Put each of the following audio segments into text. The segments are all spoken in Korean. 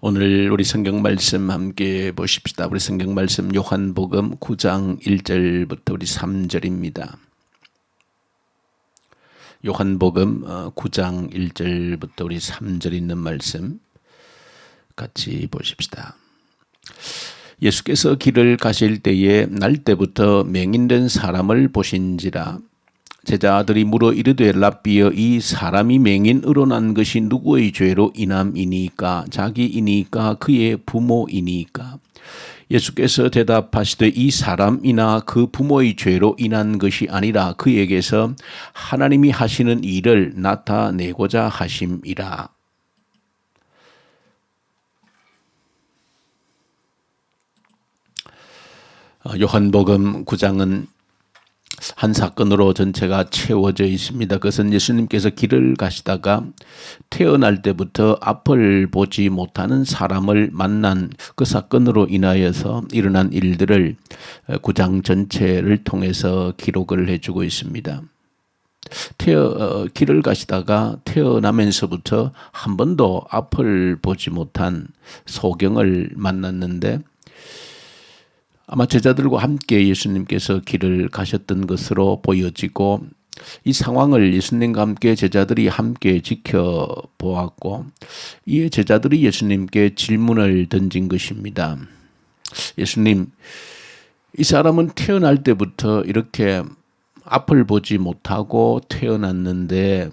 오늘 우리 성경 말씀 함께 보십시다. 우리 성경 말씀 요한복음 9장 1절부터 우리 3절입니다. 요한복음 9장 1절부터 우리 3절 있는 말씀 같이 보십시다. 예수께서 길을 가실 때에 날 때부터 맹인된 사람을 보신지라. 제자들이 물어 이르되 랍비여, 이 사람이 맹인으로 난 것이 누구의 죄로 인함이니까? 자기이니까 그의 부모이니까? 예수께서 대답하시되 이 사람이나 그 부모의 죄로 인한 것이 아니라 그에게서 하나님이 하시는 일을 나타내고자 하심이라. 요한복음 9장은 한 사건으로 전체가 채워져 있습니다. 그것은 예수님께서 길을 가시다가 태어날 때부터 앞을 보지 못하는 사람을 만난 그 사건으로 인하여서 일어난 일들을 9장 전체를 통해서 기록을 해주고 있습니다. 길을 가시다가 태어나면서부터 한 번도 앞을 보지 못한 소경을 만났는데, 아마 제자들과 함께 예수님께서 길을 가셨던 것으로 보여지고, 이 상황을 예수님과 함께 제자들이 함께 지켜보았고, 이에 제자들이 예수님께 질문을 던진 것입니다. 예수님, 이 사람은 태어날 때부터 이렇게 앞을 보지 못하고 태어났는데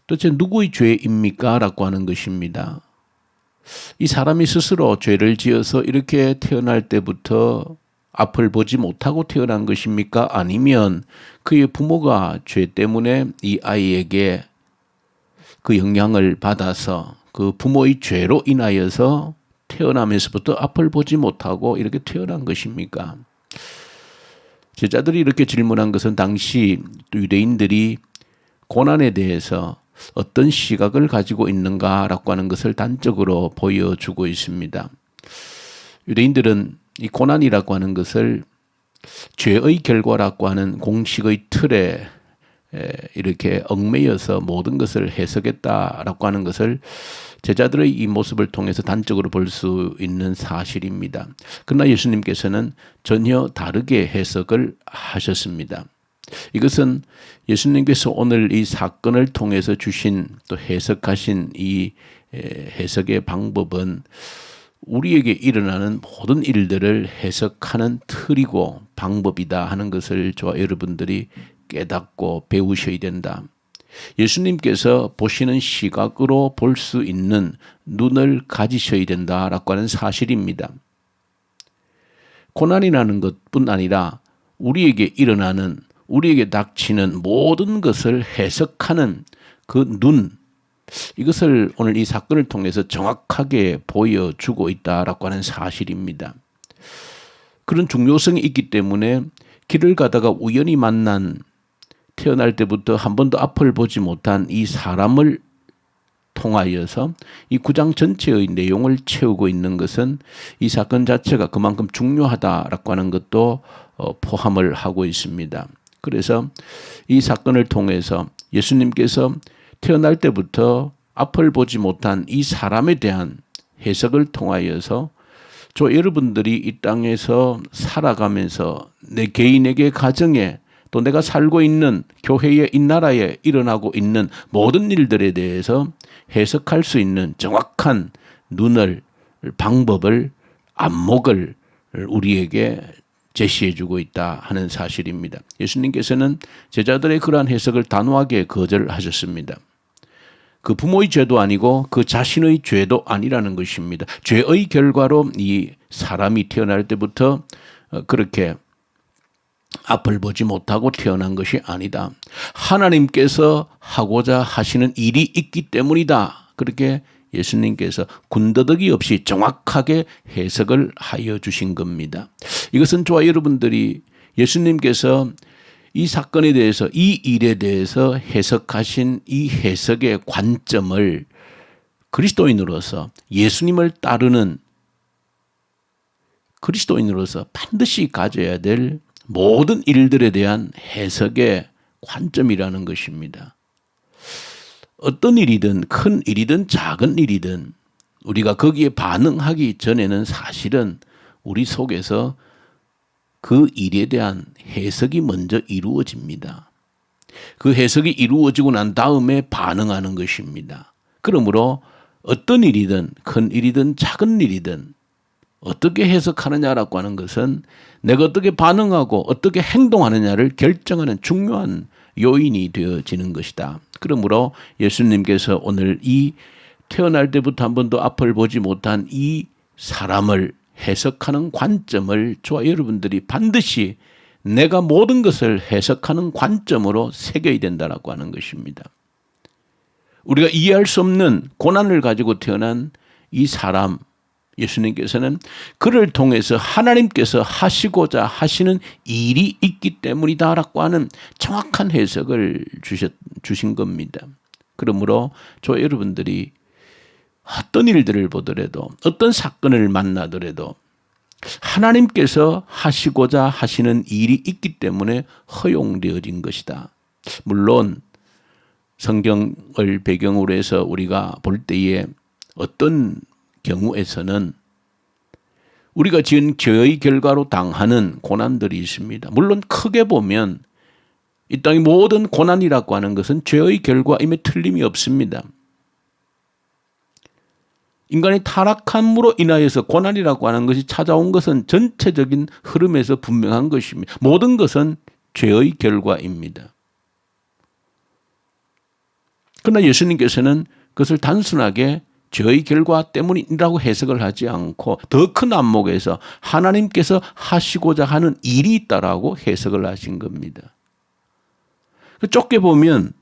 도대체 누구의 죄입니까? 라고 하는 것입니다. 이 사람이 스스로 죄를 지어서 이렇게 태어날 때부터 앞을 보지 못하고 태어난 것입니까? 아니면 그의 부모가 죄 때문에 이 아이에게 그 영향을 받아서 그 부모의 죄로 인하여서 태어나면서부터 앞을 보지 못하고 이렇게 태어난 것입니까? 제자들이 이렇게 질문한 것은 당시 유대인들이 고난에 대해서 어떤 시각을 가지고 있는가라고 하는 것을 단적으로 보여주고 있습니다. 유대인들은 이 고난이라고 하는 것을 죄의 결과라고 하는 공식의 틀에 이렇게 얽매여서 모든 것을 해석했다라고 하는 것을 제자들의 이 모습을 통해서 단적으로 볼 수 있는 사실입니다. 그러나 예수님께서는 전혀 다르게 해석을 하셨습니다. 이것은 예수님께서 오늘 이 사건을 통해서 주신 또 해석하신 이 해석의 방법은 우리에게 일어나는 모든 일들을 해석하는 틀이고 방법이다 하는 것을 저와 여러분들이 깨닫고 배우셔야 된다. 예수님께서 보시는 시각으로 볼 수 있는 눈을 가지셔야 된다라고 하는 사실입니다. 고난이라는 것뿐 아니라 우리에게 일어나는, 우리에게 닥치는 모든 것을 해석하는 그 눈, 이것을 오늘 이 사건을 통해서 정확하게 보여주고 있다라고 하는 사실입니다. 그런 중요성이 있기 때문에 길을 가다가 우연히 만난, 태어날 때부터 한 번도 앞을 보지 못한 이 사람을 통하여서 이 9장 전체의 내용을 채우고 있는 것은 이 사건 자체가 그만큼 중요하다라고 하는 것도 포함을 하고 있습니다. 그래서 이 사건을 통해서 예수님께서 태어날 때부터 앞을 보지 못한 이 사람에 대한 해석을 통하여서 저 여러분들이 이 땅에서 살아가면서 내 개인에게, 가정에, 또 내가 살고 있는 교회에, 이 나라에 일어나고 있는 모든 일들에 대해서 해석할 수 있는 정확한 눈을, 방법을, 안목을 우리에게 제시해주고 있다 하는 사실입니다. 예수님께서는 제자들의 그러한 해석을 단호하게 거절하셨습니다. 그 부모의 죄도 아니고 그 자신의 죄도 아니라는 것입니다. 죄의 결과로 이 사람이 태어날 때부터 그렇게 앞을 보지 못하고 태어난 것이 아니다. 하나님께서 하고자 하시는 일이 있기 때문이다. 그렇게 예수님께서 군더더기 없이 정확하게 해석을 하여 주신 겁니다. 이것은 저와 여러분들이 예수님께서 이 사건에 대해서, 이 일에 대해서 해석하신 이 해석의 관점을 그리스도인으로서, 예수님을 따르는 그리스도인으로서 반드시 가져야 될 모든 일들에 대한 해석의 관점이라는 것입니다. 어떤 일이든 큰 일이든 작은 일이든 우리가 거기에 반응하기 전에는 사실은 우리 속에서 그 일에 대한 해석이 먼저 이루어집니다. 그 해석이 이루어지고 난 다음에 반응하는 것입니다. 그러므로 어떤 일이든 큰 일이든 작은 일이든 어떻게 해석하느냐라고 하는 것은 내가 어떻게 반응하고 어떻게 행동하느냐를 결정하는 중요한 요인이 되어지는 것이다. 그러므로 예수님께서 오늘 이 태어날 때부터 한 번도 앞을 보지 못한 이 사람을 해석하는 관점을 저와 여러분들이 반드시 내가 모든 것을 해석하는 관점으로 새겨야 된다라고 하는 것입니다. 우리가 이해할 수 없는 고난을 가지고 태어난 이 사람, 예수님께서는 그를 통해서 하나님께서 하시고자 하시는 일이 있기 때문이다라고 하는 정확한 해석을 주신 겁니다. 그러므로 저 여러분들이 어떤 일들을 보더라도 어떤 사건을 만나더라도 하나님께서 하시고자 하시는 일이 있기 때문에 허용되어진 것이다. 물론 성경을 배경으로 해서 우리가 볼 때에 어떤 경우에서는 우리가 지은 죄의 결과로 당하는 고난들이 있습니다. 물론 크게 보면 이 땅의 모든 고난이라고 하는 것은 죄의 결과임에 틀림이 없습니다. 인간이 타락함으로 인하여서 고난이라고 하는 것이 찾아온 것은 전체적인 흐름에서 분명한 것입니다. 모든 것은 죄의 결과입니다. 그러나 예수님께서는 그것을 단순하게 죄의 결과 때문이라고 해석을 하지 않고 더 큰 안목에서 하나님께서 하시고자 하는 일이 있다라고 해석을 하신 겁니다. 좁게 보면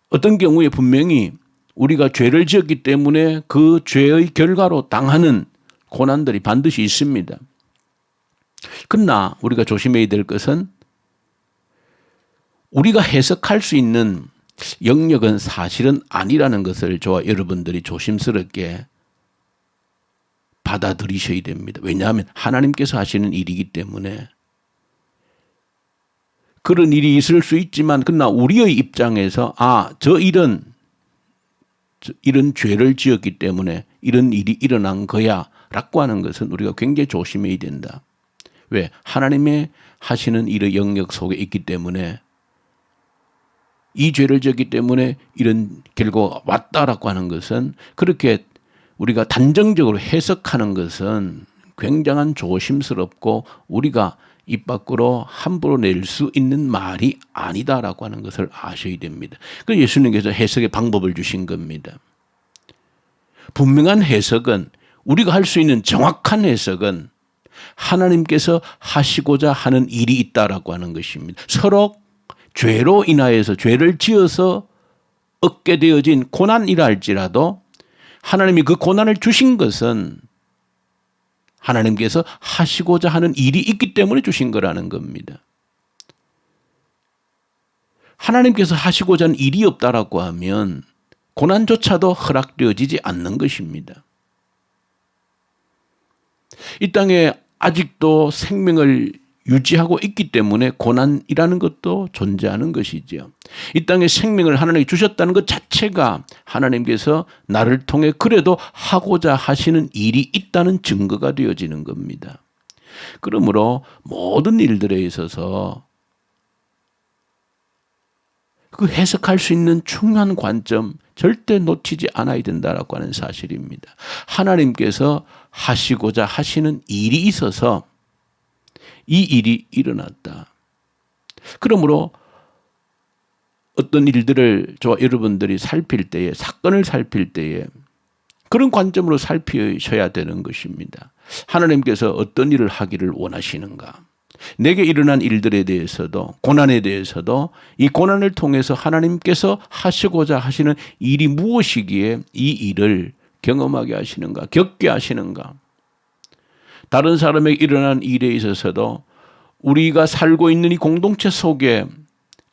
어떤 경우에 분명히 우리가 죄를 지었기 때문에 그 죄의 결과로 당하는 고난들이 반드시 있습니다. 그러나 우리가 조심해야 될 것은 우리가 해석할 수 있는 영역은 사실은 아니라는 것을 저와 여러분들이 조심스럽게 받아들이셔야 됩니다. 왜냐하면 하나님께서 하시는 일이기 때문에 그런 일이 있을 수 있지만 그러나 우리의 입장에서 저 일은 이런 죄를 지었기 때문에 이런 일이 일어난 거야 라고 하는 것은 우리가 굉장히 조심해야 된다. 왜? 하나님의 하시는 일의 영역 속에 있기 때문에 이 죄를 지었기 때문에 이런 결과가 왔다라고 하는 것은 그렇게 우리가 단정적으로 해석하는 것은 굉장한 조심스럽고 우리가 입 밖으로 함부로 낼 수 있는 말이 아니다라고 하는 것을 아셔야 됩니다. 그래서 예수님께서 해석의 방법을 주신 겁니다. 분명한 해석은 우리가 할 수 있는 정확한 해석은 하나님께서 하시고자 하는 일이 있다라고 하는 것입니다. 서로 죄로 인하여서 죄를 지어서 얻게 되어진 고난이라 할지라도 하나님이 그 고난을 주신 것은 하나님께서 하시고자 하는 일이 있기 때문에 주신 거라는 겁니다. 하나님께서 하시고자 하는 일이 없다라고 하면 고난조차도 허락되어지지 않는 것입니다. 이 땅에 아직도 생명을 유지하고 있기 때문에 고난이라는 것도 존재하는 것이죠. 이 땅에 생명을 하나님이 주셨다는 것 자체가 하나님께서 나를 통해 그래도 하고자 하시는 일이 있다는 증거가 되어지는 겁니다. 그러므로 모든 일들에 있어서 그 해석할 수 있는 중요한 관점 절대 놓치지 않아야 된다라고 하는 사실입니다. 하나님께서 하시고자 하시는 일이 있어서 이 일이 일어났다. 그러므로 어떤 일들을 저와 여러분들이 살필 때에 사건을 살필 때에 그런 관점으로 살피셔야 되는 것입니다. 하나님께서 어떤 일을 하기를 원하시는가? 내게 일어난 일들에 대해서도 고난에 대해서도 이 고난을 통해서 하나님께서 하시고자 하시는 일이 무엇이기에 이 일을 경험하게 하시는가? 겪게 하시는가? 다른 사람에게 일어난 일에 있어서도 우리가 살고 있는 이 공동체 속에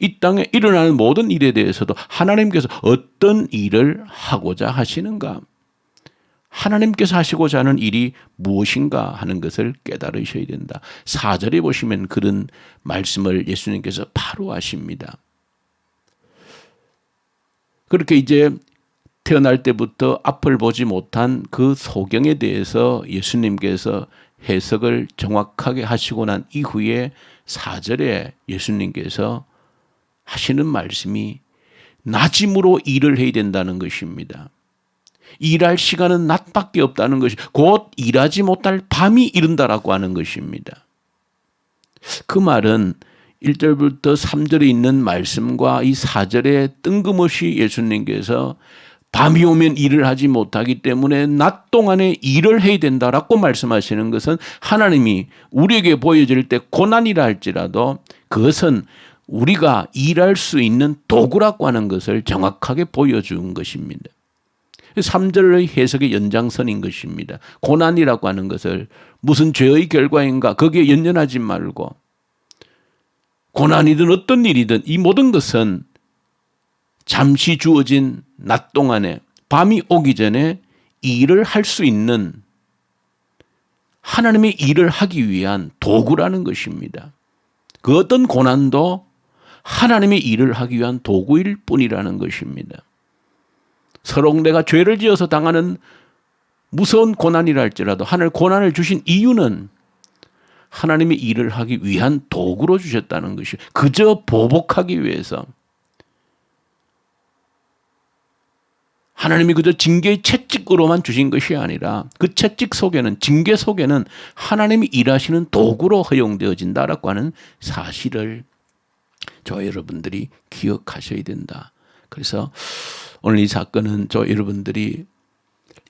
이 땅에 일어나는 모든 일에 대해서도 하나님께서 어떤 일을 하고자 하시는가? 하나님께서 하시고자 하는 일이 무엇인가 하는 것을 깨달으셔야 된다. 4절에 보시면 그런 말씀을 예수님께서 바로 하십니다. 그렇게 이제 태어날 때부터 앞을 보지 못한 그 소경에 대해서 예수님께서 해석을 정확하게 하시고 난 이후에 4절에 예수님께서 하시는 말씀이 낮임으로 일을 해야 된다는 것입니다. 일할 시간은 낮밖에 없다는 것이 곧 일하지 못할 밤이 이른다라고 하는 것입니다. 그 말은 1절부터 3절에 있는 말씀과 이 4절에 뜬금없이 예수님께서 밤이 오면 일을 하지 못하기 때문에 낮 동안에 일을 해야 된다라고 말씀하시는 것은 하나님이 우리에게 보여질 때 고난이라 할지라도 그것은 우리가 일할 수 있는 도구라고 하는 것을 정확하게 보여준 것입니다. 3절의 해석의 연장선인 것입니다. 고난이라고 하는 것을 무슨 죄의 결과인가 거기에 연연하지 말고 고난이든 어떤 일이든 이 모든 것은 잠시 주어진 낮 동안에 밤이 오기 전에 일을 할 수 있는 하나님의 일을 하기 위한 도구라는 것입니다. 그 어떤 고난도 하나님의 일을 하기 위한 도구일 뿐이라는 것입니다. 서로 내가 죄를 지어서 당하는 무서운 고난이라 할지라도 하늘 고난을 주신 이유는 하나님의 일을 하기 위한 도구로 주셨다는 것이 그저 보복하기 위해서 하나님이 그저 징계의 채찍으로만 주신 것이 아니라 그 채찍 속에는 징계 속에는 하나님이 일하시는 도구로 허용되어진다라고 하는 사실을 저 여러분들이 기억하셔야 된다. 그래서 오늘 이 사건은 저 여러분들이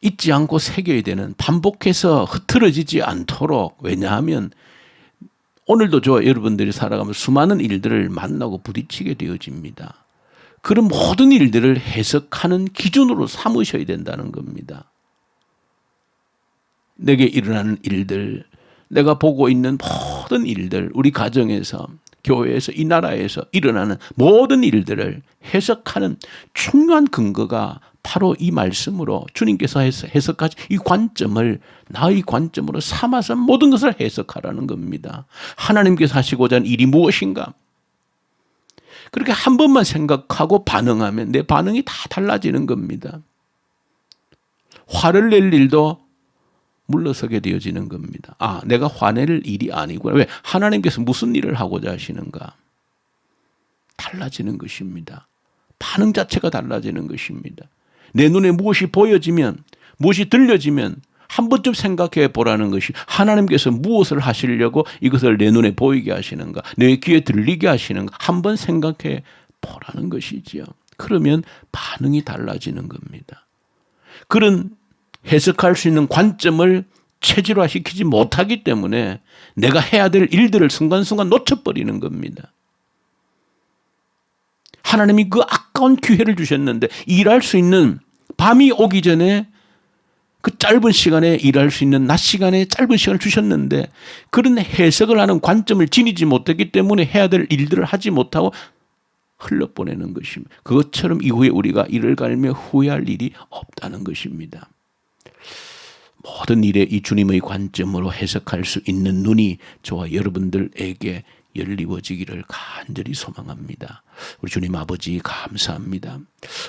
잊지 않고 새겨야 되는 반복해서 흐트러지지 않도록 왜냐하면 오늘도 저 여러분들이 살아가면서 수많은 일들을 만나고 부딪히게 되어집니다. 그런 모든 일들을 해석하는 기준으로 삼으셔야 된다는 겁니다. 내게 일어나는 일들, 내가 보고 있는 모든 일들, 우리 가정에서, 교회에서, 이 나라에서 일어나는 모든 일들을 해석하는 중요한 근거가 바로 이 말씀으로 주님께서 해석하신 이 관점을 나의 관점으로 삼아서 모든 것을 해석하라는 겁니다. 하나님께서 하시고자 하는 일이 무엇인가? 그렇게 한 번만 생각하고 반응하면 내 반응이 다 달라지는 겁니다. 화를 낼 일도 물러서게 되어지는 겁니다. 아, 내가 화낼 일이 아니구나. 왜? 하나님께서 무슨 일을 하고자 하시는가? 달라지는 것입니다. 반응 자체가 달라지는 것입니다. 내 눈에 무엇이 보여지면, 무엇이 들려지면 한 번쯤 생각해 보라는 것이 하나님께서 무엇을 하시려고 이것을 내 눈에 보이게 하시는가, 내 귀에 들리게 하시는가 한번 생각해 보라는 것이지요. 그러면 반응이 달라지는 겁니다. 그런 해석할 수 있는 관점을 체질화시키지 못하기 때문에 내가 해야 될 일들을 순간순간 놓쳐버리는 겁니다. 하나님이 그 아까운 기회를 주셨는데 일할 수 있는 밤이 오기 전에 그 짧은 시간에 일할 수 있는 낮 시간에 짧은 시간을 주셨는데 그런 해석을 하는 관점을 지니지 못했기 때문에 해야 될 일들을 하지 못하고 흘러보내는 것입니다. 그것처럼 이후에 우리가 이를 갈며 후회할 일이 없다는 것입니다. 모든 일에 이 주님의 관점으로 해석할 수 있는 눈이 저와 여러분들에게 열리워지기를 간절히 소망합니다. 우리 주님 아버지 감사합니다.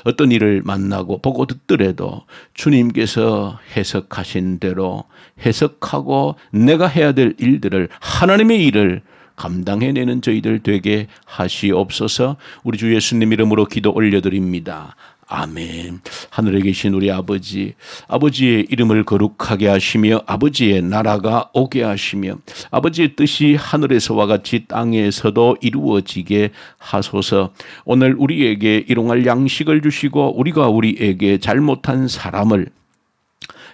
어떤 일을 만나고 보고 듣더라도 주님께서 해석하신 대로 해석하고 내가 해야 될 일들을 하나님의 일을 감당해내는 저희들 되게 하시옵소서. 우리 주 예수님 이름으로 기도 올려드립니다. 아멘. 하늘에 계신 우리 아버지, 아버지의 이름을 거룩하게 하시며 아버지의 나라가 오게 하시며 아버지의 뜻이 하늘에서와 같이 땅에서도 이루어지게 하소서. 오늘 우리에게 일용할 양식을 주시고 우리가 우리에게 잘못한 사람을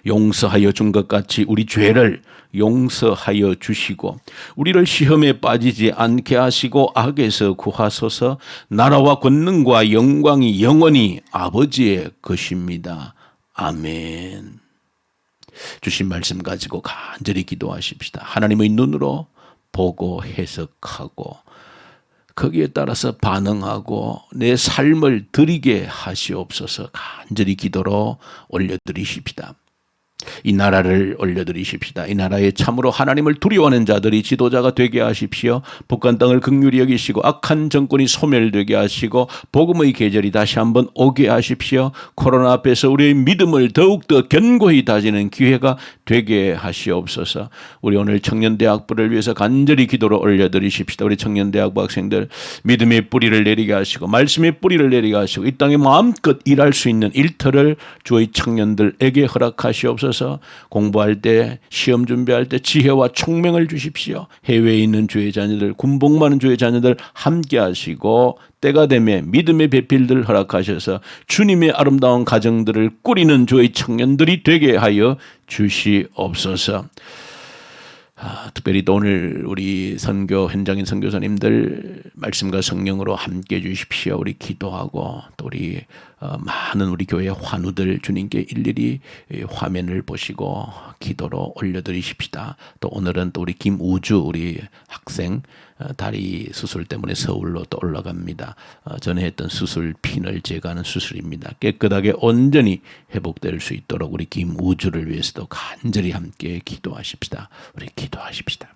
용서하여 준 것 같이 우리 죄를 용서하여 주시고 우리를 시험에 빠지지 않게 하시고 악에서 구하소서. 나라와 권능과 영광이 영원히 아버지의 것입니다. 아멘. 주신 말씀 가지고 간절히 기도하십시다. 하나님의 눈으로 보고 해석하고 거기에 따라서 반응하고 내 삶을 드리게 하시옵소서. 간절히 기도로 올려드리십시다. 이 나라를 올려드리십시다. 이 나라에 참으로 하나님을 두려워하는 자들이 지도자가 되게 하십시오. 북한 땅을 긍휼히 여기시고 악한 정권이 소멸되게 하시고 복음의 계절이 다시 한번 오게 하십시오. 코로나 앞에서 우리의 믿음을 더욱더 견고히 다지는 기회가 되게 하시옵소서. 우리 오늘 청년대학부를 위해서 간절히 기도로 올려드리십시다. 우리 청년대학부 학생들 믿음의 뿌리를 내리게 하시고 말씀의 뿌리를 내리게 하시고 이 땅에 마음껏 일할 수 있는 일터를 주의 청년들에게 허락하시옵소서. 공부할 때 시험 준비할 때 지혜와 총명을 주십시오. 해외에 있는 주의 자녀들 군복 많은 주의 자녀들 함께 하시고 때가 되면 믿음의 배필들 허락하셔서 주님의 아름다운 가정들을 꾸리는 주의 청년들이 되게 하여 주시옵소서. 특별히 또 오늘 우리 선교 현장인 선교사님들 말씀과 성령으로 함께 해 주십시오. 우리 기도하고 또 우리 많은 우리 교회 환우들 주님께 일일이 화면을 보시고 기도로 올려드리십시다. 또 오늘은 또 우리 김우주 우리 학생 다리 수술 때문에 서울로 또 올라갑니다. 전에 했던 수술 핀을 제거하는 수술입니다. 깨끗하게 온전히 회복될 수 있도록 우리 김우주를 위해서도 간절히 함께 기도하십시다. 우리 기도하십시다.